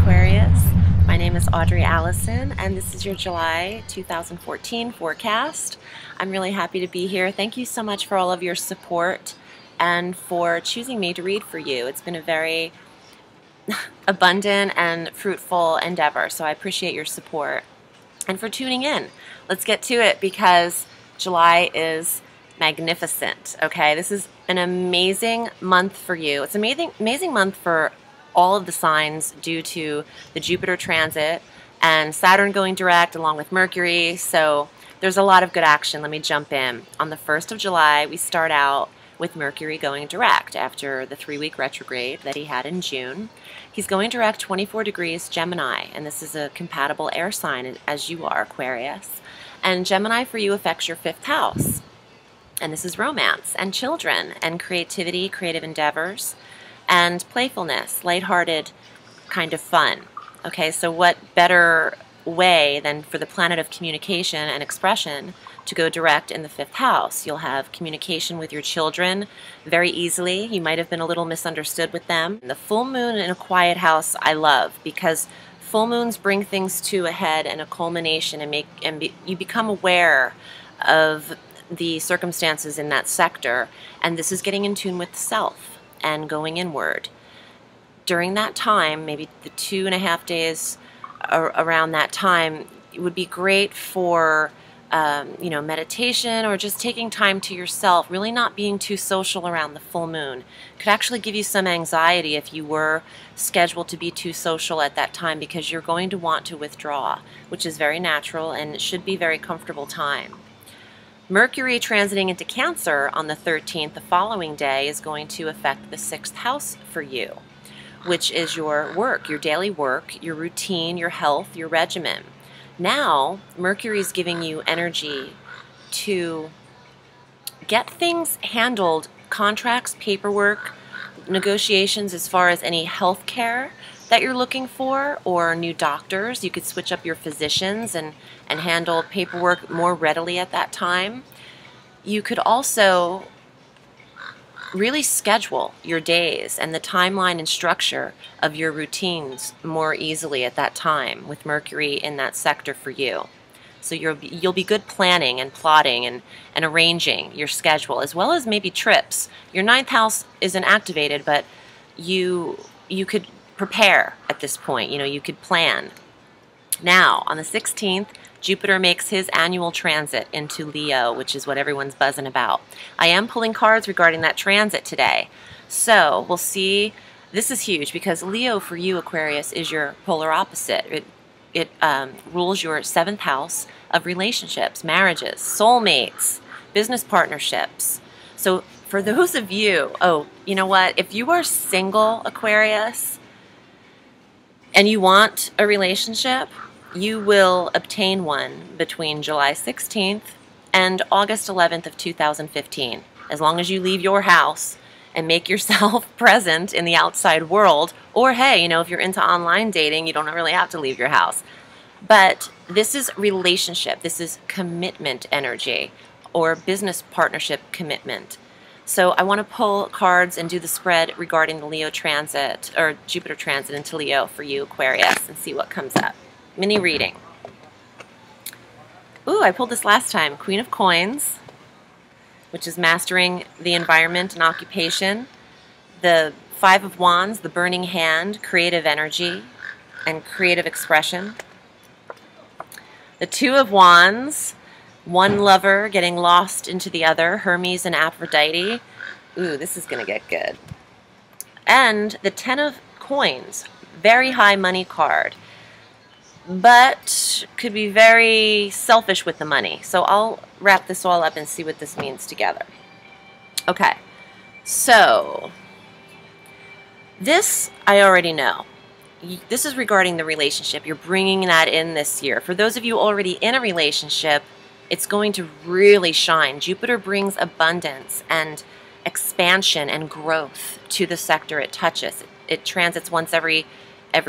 Aquarius. My name is Audrey Alison, and this is your July 2014 forecast. I'm really happy to be here. Thank you so much for all of your support and for choosing me to read for you. It's been a very abundant and fruitful endeavor, so I appreciate your support and for tuning in. Let's get to it because July is magnificent. Okay, this is an amazing month for you. It's an amazing month for all of the signs due to the Jupiter transit and Saturn going direct along with Mercury. So there's a lot of good action. Let me jump in. On the 1st of July, we start out with Mercury going direct after the 3-week retrograde that he had in June. He's going direct 24 degrees Gemini, and this is a compatible air sign as you are, Aquarius. And Gemini for you affects your 5th house. And this is romance and children and creativity, creative endeavors, and playfulness, lighthearted kind of fun. Okay, so what better way than for the planet of communication and expression to go direct in the 5th house? You'll have communication with your children very easily. You might have been a little misunderstood with them. The full moon in a quiet house I love because full moons bring things to a head and a culmination and you become aware of the circumstances in that sector, and this is getting in tune with the self and going inward. During that time, maybe the 2.5 days around that time, it would be great for meditation or just taking time to yourself, really not being too social around the full moon. Could actually give you some anxiety if you were scheduled to be too social at that time because you're going to want to withdraw, which is very natural and it should be a very comfortable time. Mercury transiting into Cancer on the 13th, the following day, is going to affect the 6th house for you, which is your work, your daily work, your routine, your health, your regimen. Now, Mercury is giving you energy to get things handled, contracts, paperwork, negotiations as far as any health care that you're looking for, or new doctors. You could switch up your physicians and handle paperwork more readily at that time. You could also really schedule your days and the timeline and structure of your routines more easily at that time with Mercury in that sector for you. So you'll be good planning and plotting and arranging your schedule, as well as maybe trips. Your 9th house isn't activated, but you could prepare at this point. You could plan. Now, on the 16th, Jupiter makes his annual transit into Leo, which is what everyone's buzzing about. I am pulling cards regarding that transit today. So we'll see. This is huge because Leo for you, Aquarius, is your polar opposite. It rules your 7th house of relationships, marriages, soulmates, business partnerships. So for those of you, you know what? If you are single, Aquarius, and you want a relationship, you will obtain one between July 16th and August 11th of 2015. As long as you leave your house and make yourself present in the outside world, or hey, if you're into online dating, you don't really have to leave your house. But this is relationship, this is commitment energy, or business partnership commitment. So I want to pull cards and do the spread regarding the Leo transit, or Jupiter transit into Leo for you, Aquarius, and see what comes up. Mini reading. Ooh, I pulled this last time. Queen of Coins, which is mastering the environment and occupation. The 5 of Wands, the burning hand, creative energy and creative expression. The 2 of Wands, one lover getting lost into the other, Hermes and Aphrodite. Ooh, this is going to get good. And the 10 of Coins, very high money card, but could be very selfish with the money. So I'll wrap this all up and see what this means together. Okay, so this I already know. This is regarding the relationship. You're bringing that in this year. For those of you already in a relationship, it's going to really shine. Jupiter brings abundance and expansion and growth to the sector it touches. It transits once every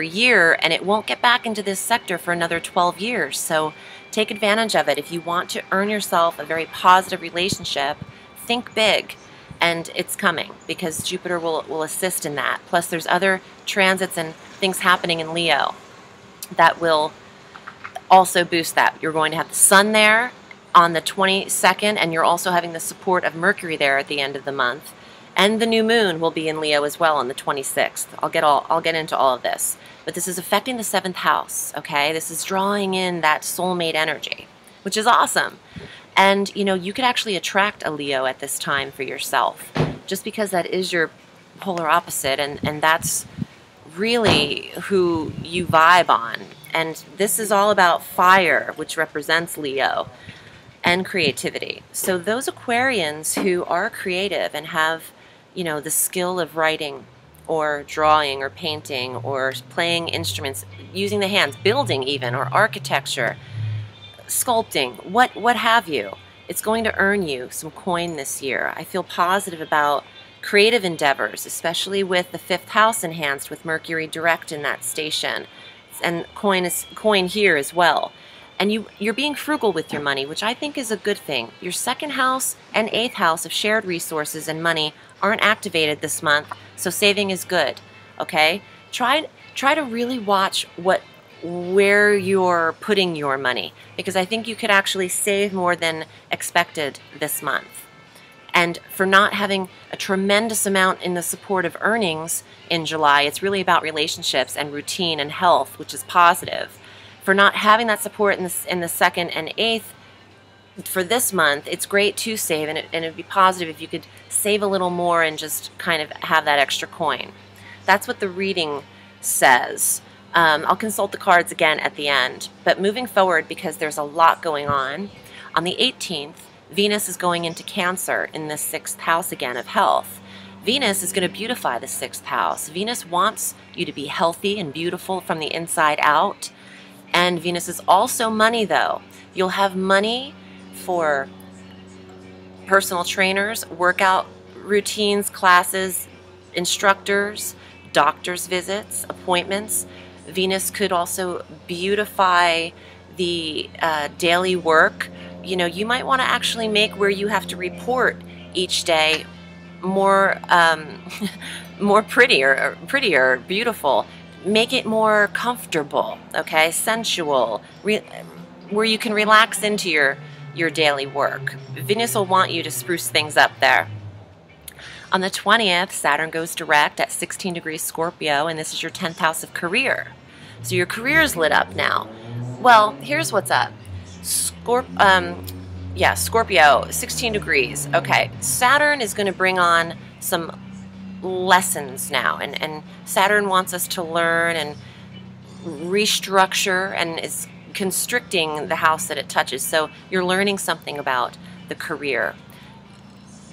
year, and it won't get back into this sector for another 12 years. So take advantage of it. If you want to earn yourself a very positive relationship, think big. And it's coming because Jupiter will assist in that. Plus there's other transits and things happening in Leo that will also boost that. You're going to have the sun there on the 22nd, and you're also having the support of Mercury there at the end of the month. And the new moon will be in Leo as well on the 26th. I'll get into all of this. But this is affecting the 7th house, okay? This is drawing in that soulmate energy, which is awesome. And, you know, you could actually attract a Leo at this time for yourself, just because that is your polar opposite, and that's really who you vibe on. And this is all about fire, which represents Leo, and creativity. So those Aquarians who are creative and have, you know, the skill of writing or drawing or painting or playing instruments, using the hands, building even, or architecture, sculpting, what have you, it's going to earn you some coin this year. I feel positive about creative endeavors, especially with the 5th house enhanced with Mercury direct in that station. And coin here as well. And you're being frugal with your money, which I think is a good thing. Your 2nd house and 8th house of shared resources and money aren't activated this month, so saving is good, okay? Try to really watch where you're putting your money, because I think you could actually save more than expected this month. And for not having a tremendous amount in the support of earnings in July, it's really about relationships and routine and health, which is positive. For not having that support in the 2nd and 8th for this month, it's great to save, and it'd be positive if you could save a little more and just kind of have that extra coin. That's what the reading says. I'll consult the cards again at the end. But moving forward, because there's a lot going on the 18th, Venus is going into Cancer in the 6th house again of health. Venus is going to beautify the 6th house. Venus wants you to be healthy and beautiful from the inside out. And Venus is also money, though. You'll have money for personal trainers, workout routines, classes, instructors, doctor's visits, appointments. Venus could also beautify the daily work. You know, you might want to actually make where you have to report each day more prettier, beautiful. Make it more comfortable, okay, sensual, where you can relax into your daily work. Venus will want you to spruce things up there. On the 20th, Saturn goes direct at 16 degrees Scorpio, and this is your 10th house of career. So your career's lit up now. Well, here's what's up. Scorpio, 16 degrees. Okay, Saturn is going to bring on some lessons now, and Saturn wants us to learn and restructure, and is constricting the house that it touches. So you're learning something about the career.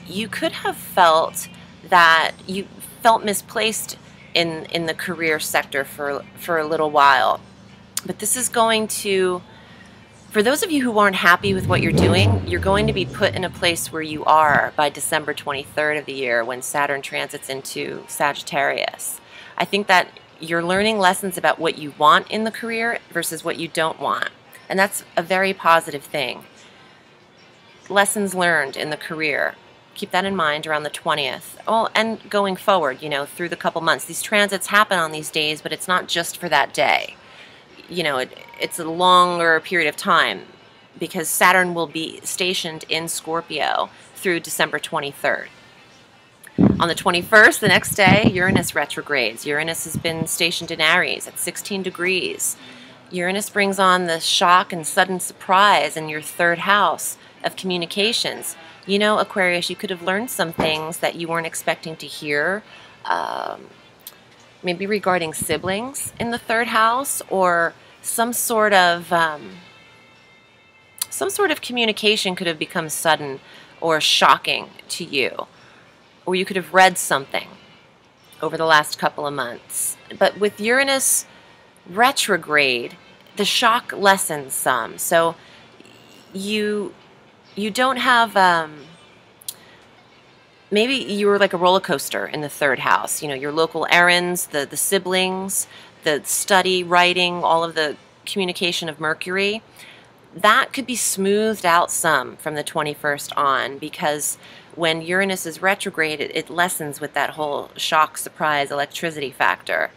You could have felt that you felt misplaced in the career sector for a little while, but this is going to, for those of you who aren't happy with what you're doing, you're going to be put in a place where you are by December 23rd of the year, when Saturn transits into Sagittarius. I think that you're learning lessons about what you want in the career versus what you don't want, and that's a very positive thing. Lessons learned in the career. Keep that in mind around the 20th. Oh, and going forward, you know, through the couple months. These transits happen on these days, but it's not just for that day. You know, it's a longer period of time, because Saturn will be stationed in Scorpio through December 23rd. On the 21st, the next day, Uranus retrogrades. Uranus has been stationed in Aries at 16 degrees. Uranus brings on the shock and sudden surprise in your 3rd house of communications. You know, Aquarius, you could have learned some things that you weren't expecting to hear, maybe regarding siblings in the 3rd house, or some sort of communication could have become sudden or shocking to you, or you could have read something over the last couple of months. But with Uranus retrograde, the shock lessens some. So you don't have, maybe you were like a roller coaster in the 3rd house. You know, your local errands, the siblings, the study, writing, all of the communication of Mercury. That could be smoothed out some from the 21st on, because when Uranus is retrograde, it lessens with that whole shock, surprise, electricity factor.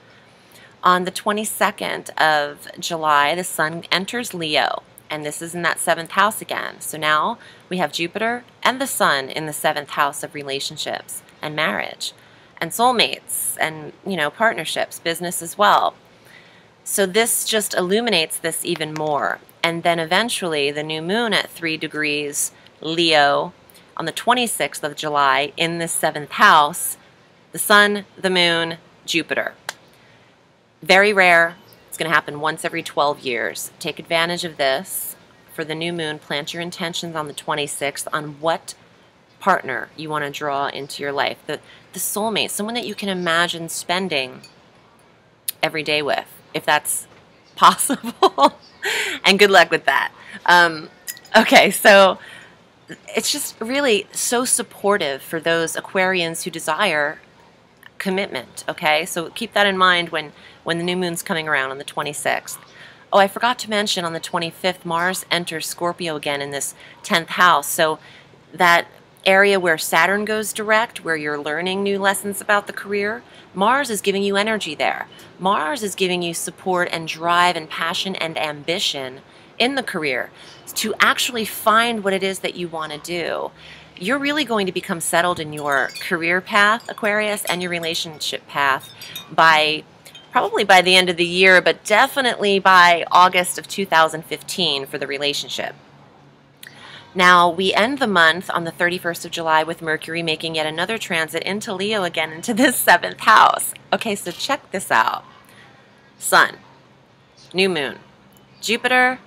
On the 22nd of July, the sun enters Leo, and this is in that 7th house again. So now we have Jupiter and the sun in the 7th house of relationships and marriage and soulmates and, partnerships, business as well. So this just illuminates this even more. And then eventually the new moon at 3 degrees Leo on the 26th of July in the 7th house, the sun, the moon, Jupiter. Very rare. It's going to happen once every 12 years. Take advantage of this. For the new moon, plant your intentions on the 26th on what partner you want to draw into your life. The soulmate, someone that you can imagine spending every day with, if that's possible. And good luck with that. Okay, so it's just really so supportive for those Aquarians who desire commitment, okay? So keep that in mind when the new moon's coming around on the 26th. Oh, I forgot to mention on the 25th, Mars enters Scorpio again in this 10th house. So that area where Saturn goes direct, where you're learning new lessons about the career, Mars is giving you energy there. Mars is giving you support and drive and passion and ambition in the career to actually find what it is that you want to do. You're really going to become settled in your career path, Aquarius, and your relationship path probably by the end of the year, but definitely by August of 2015 for the relationship. Now, we end the month on the 31st of July with Mercury making yet another transit into Leo again, into this 7th house. Okay, so check this out. Sun, new moon, Jupiter,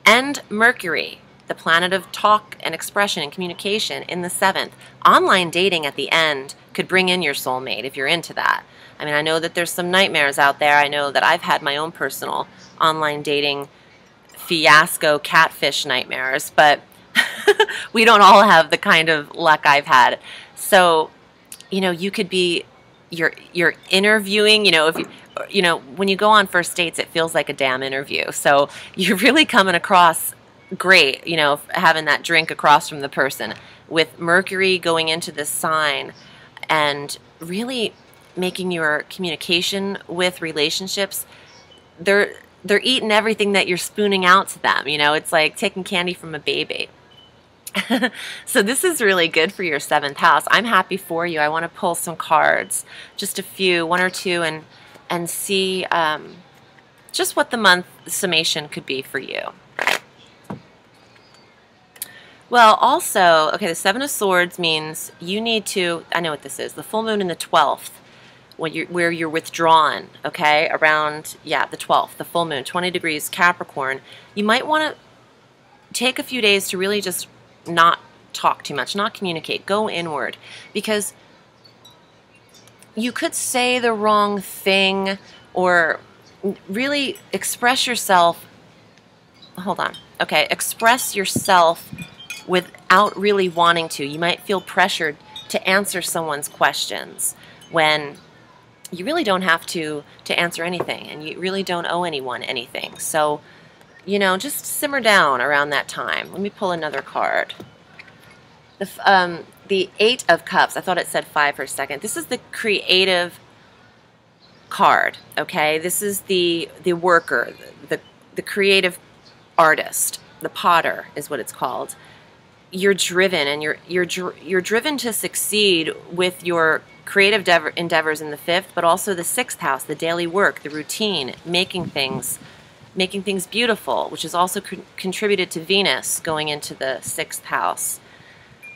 and Mercury, the planet of talk and expression and communication, in the 7th. Online dating at the end could bring in your soulmate if you're into that. I mean, I know that there's some nightmares out there. I know that I've had my own personal online dating fiasco, catfish nightmares, but we don't all have the kind of luck I've had. So, you could be, you're interviewing, if when you go on first dates, it feels like a damn interview. So you're really coming across great, having that drink across from the person with Mercury going into this sign and really making your communication with relationships, they're eating everything that you're spooning out to them. It's like taking candy from a baby. So this is really good for your 7th house. I'm happy for you. I want to pull some cards, just a few, one or two, and see just what the month summation could be for you. Well, also, okay, the 7 of Swords means you need to, I know what this is, the full moon in the 12th, where you're withdrawn, okay, around, the 12th, the full moon, 20 degrees Capricorn. You might want to take a few days to really just not talk too much, not communicate, go inward, because you could say the wrong thing or really express yourself. Hold on. Okay, express yourself without really wanting to. You might feel pressured to answer someone's questions when you really don't have to answer anything, and you really don't owe anyone anything. So, just simmer down around that time. Let me pull another card. The 8 of Cups. I thought it said 5 for a second. This is the creative card, okay? This is the worker, the creative artist, the potter is what it's called. You're driven, and you're driven to succeed with your creative endeavors in the 5th, but also the 6th house, the daily work, the routine, making things beautiful, which is also contributed to Venus going into the 6th house.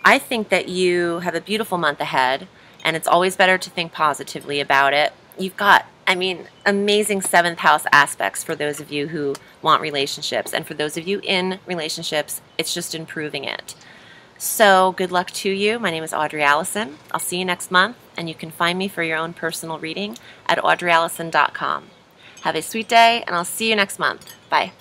I think that you have a beautiful month ahead, and it's always better to think positively about it. You've got, amazing 7th house aspects for those of you who want relationships, and for those of you in relationships, it's just improving it. So good luck to you. My name is Audrey Alison. I'll see you next month, and you can find me for your own personal reading at audreyallison.com. Have a sweet day, and I'll see you next month. Bye.